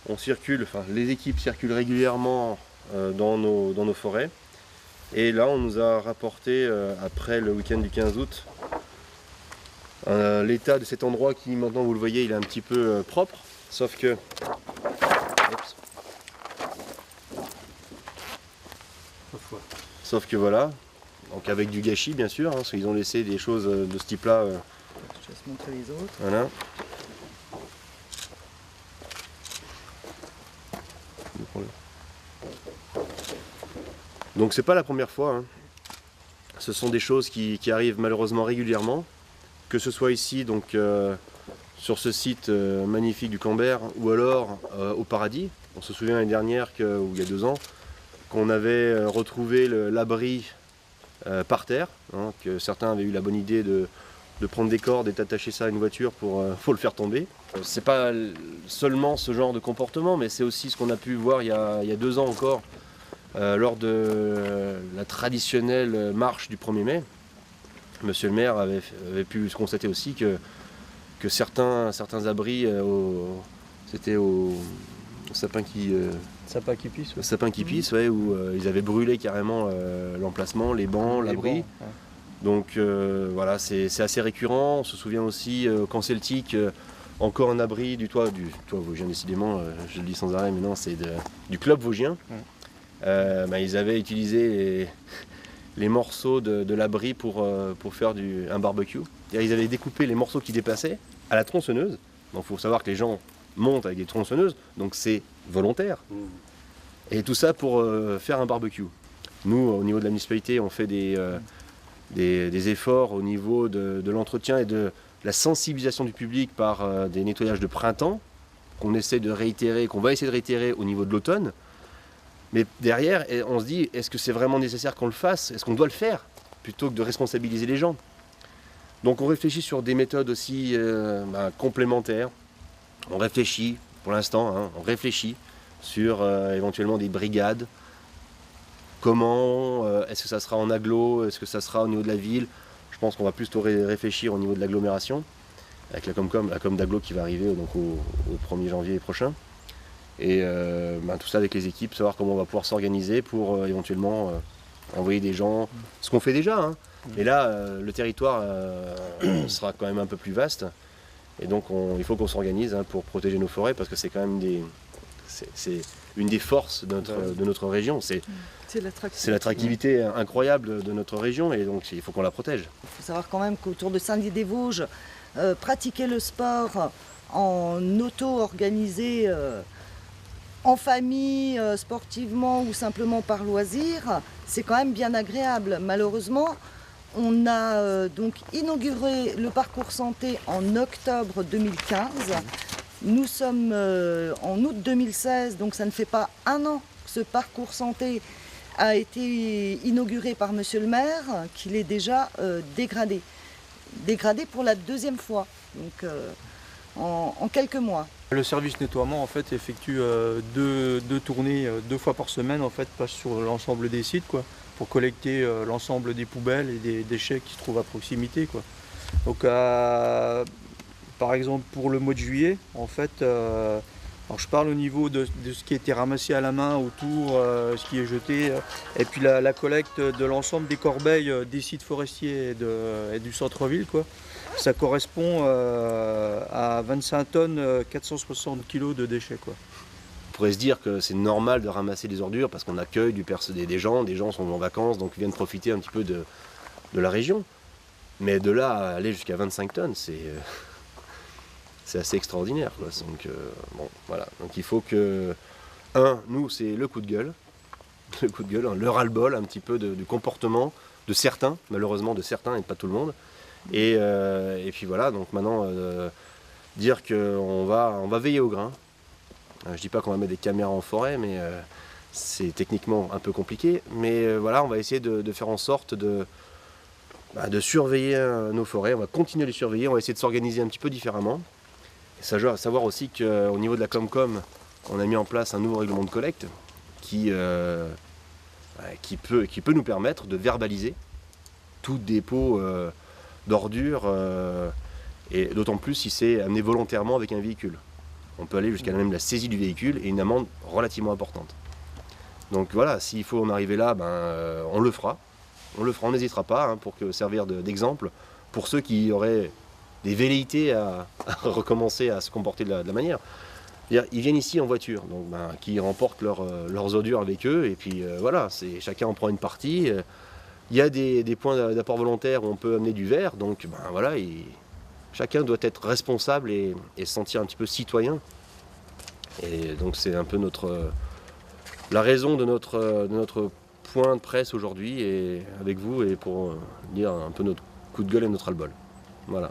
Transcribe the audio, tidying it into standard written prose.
on circule, enfin les équipes circulent régulièrement dans nos forêts. Et là, on nous a rapporté, après le week-end du 15 août, l'état de cet endroit qui, maintenant, vous le voyez, il est un petit peu propre. Sauf que... Oups. Sauf que voilà, donc avec du gâchis, bien sûr, hein, parce qu'ils ont laissé des choses de ce type-là. Je te laisse montrer les autres. Voilà. Donc c'est pas la première fois, hein. Ce sont des choses qui arrivent malheureusement régulièrement, que ce soit ici, donc sur ce site magnifique du Camber, ou alors au Paradis. On se souvient l'année dernière, ou il y a 2 ans, qu'on avait retrouvé l'abri par terre, hein, que certains avaient eu la bonne idée de prendre des cordes et d'attacher ça à une voiture pour le faire tomber. C'est pas seulement ce genre de comportement, mais c'est aussi ce qu'on a pu voir il y a 2 ans encore, lors de la traditionnelle marche du 1er mai. Monsieur le maire avait pu constater aussi que certains abris, c'était au sapin qui... Sapin qui pisse. Ouais. Sapin qui pisse, ouais, où ils avaient brûlé carrément l'emplacement, les bancs, l'abri. Ouais. Donc voilà, c'est assez récurrent. On se souvient aussi qu'en Celtique, encore un abri du toit vosgien, décidément, je le dis sans arrêt, mais non, c'est du club vosgien. Ils avaient utilisé les morceaux de l'abri pour faire un barbecue. Ils avaient découpé les morceaux qui dépassaient à la tronçonneuse. Donc il faut savoir que les gens montent avec des tronçonneuses, donc c'est volontaire. Et tout ça pour faire un barbecue. Nous, au niveau de la municipalité, on fait des efforts au niveau de l'entretien et de la sensibilisation du public par des nettoyages de printemps qu'on essaie de réitérer, qu'on va essayer de réitérer au niveau de l'automne. Mais derrière, on se dit, est-ce que c'est vraiment nécessaire qu'on le fasse? Est-ce qu'on doit le faire? Plutôt que de responsabiliser les gens. Donc on réfléchit sur des méthodes aussi complémentaires. On réfléchit, pour l'instant, hein, on réfléchit sur éventuellement des brigades. Comment? Est-ce que ça sera en agglo? Est-ce que ça sera au niveau de la ville? Je pense qu'on va plutôt réfléchir au niveau de l'agglomération, avec la com d'agglo qui va arriver donc au 1er janvier prochain. Et tout ça avec les équipes, savoir comment on va pouvoir s'organiser pour éventuellement envoyer des gens, ce qu'on fait déjà. Hein. Et là, le territoire sera quand même un peu plus vaste. Et donc il faut qu'on s'organise pour protéger nos forêts, parce que c'est quand même c'est une des forces de notre région. C'est l'attractivité incroyable de notre région, et donc il faut qu'on la protège. Il faut savoir quand même qu'autour de Saint-Dié-des-Vosges, pratiquer le sport en auto-organisé, en famille, sportivement ou simplement par loisir, c'est quand même bien agréable. Malheureusement, on a donc inauguré le parcours santé en octobre 2015. Nous sommes en août 2016, donc ça ne fait pas 1 an que ce parcours santé a été inauguré par Monsieur le maire, qu'il est déjà dégradé. Dégradé pour la 2e fois, donc en quelques mois. Le service nettoiement en fait effectue 2 tournées 2 fois par semaine, en fait, passe sur l'ensemble des sites, quoi, pour collecter l'ensemble des poubelles et des déchets qui se trouvent à proximité, quoi. Donc par exemple pour le mois de juillet, en fait, alors je parle au niveau de ce qui a été ramassé à la main autour, ce qui est jeté, et puis la collecte de l'ensemble des corbeilles des sites forestiers et du centre-ville, quoi. Ça correspond à 25 tonnes, 460 kg de déchets, quoi. On pourrait se dire que c'est normal de ramasser des ordures parce qu'on accueille des gens sont en vacances, donc viennent profiter un petit peu de la région. Mais de là à aller jusqu'à 25 tonnes, c'est assez extraordinaire, quoi. Donc bon, voilà. Donc il faut que, nous, c'est le coup de gueule, le ras-le-bol un petit peu du comportement de certains, malheureusement de certains et de pas tout le monde. Et puis voilà, donc maintenant dire qu'on va veiller au grain. Je dis pas qu'on va mettre des caméras en forêt, mais c'est techniquement un peu compliqué. Mais voilà, on va essayer de faire en sorte de surveiller nos forêts. On va continuer à les surveiller, on va essayer de s'organiser un petit peu différemment. Et savoir aussi qu'au niveau de la Comcom, on a mis en place un nouveau règlement de collecte qui peut nous permettre de verbaliser tout dépôt d'ordures, et d'autant plus si c'est amené volontairement avec un véhicule. On peut aller jusqu'à même la saisie du véhicule et une amende relativement importante. Donc voilà, s'il faut en arriver là, on le fera. On n'hésitera pas hein, pour servir d'exemple pour ceux qui auraient des velléités à recommencer à se comporter de la manière. Ils viennent ici en voiture, donc qui remportent leurs ordures avec eux, et puis voilà, chacun en prend une partie. Il y a des points d'apport volontaire où on peut amener du verre, donc voilà, chacun doit être responsable et se sentir un petit peu citoyen. Et donc c'est un peu la raison de notre point de presse aujourd'hui, et avec vous, et pour dire un peu notre coup de gueule et notre ras-le-bol. Voilà.